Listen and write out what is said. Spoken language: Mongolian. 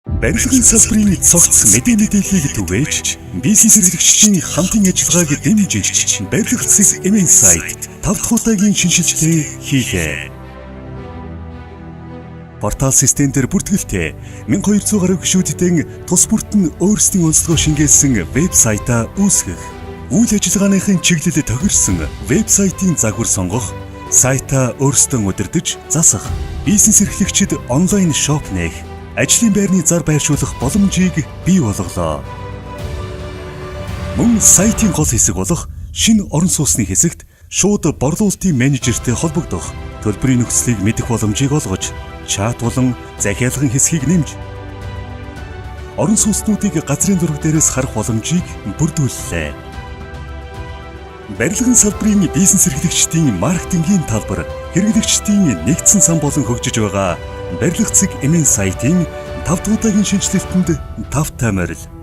Барилгын салбарын цогц мэдээллийг түгээж бизнес эрхлэгчдийн хамтын ажиллагааг дэмжиж барилга засаг эмэн сайт 5 дахь удаагийн шинжилгээ хийлээ. Портал систем дээр бүртгэлтэй 1200 гаруй гишүүдийн тус бүртэн өөрсдийн онцлогоо шингээсэн вебсайтаа үүсгэх, үйл ажиллагааныхын чиглэлд тохирсон вебсайтын загвар сонгох, сайтаа өөрсдөө удирдах, засах, бизнес эрхлэгчид онлайн шоп нээх, ажлын байрны зар байршуулах боломжийг бий болголоо. Мөн сайтын гол хэсэг болох шинэ орон сууцны хэсэгт шууд борлуулалтын менежертэй холбогдох, төлбөрийн нөхцөлийг мэдэх боломжийг олгож, чат болон захиалгын хэсгийг нэмж, орон сууцнуудыг газрын зураг дээрээс харах боломжийг бүрдүүллээ. Барилгын салбарын бизнес эрхлэгчдийн маркетингийн талбар, хэрэглэгчдийн нэгдсэн сан болон хөгжиж байгаа барилга засаг эмэн сайтын 5 дахь удаагийн шинжилгээтэнд тавтай морил.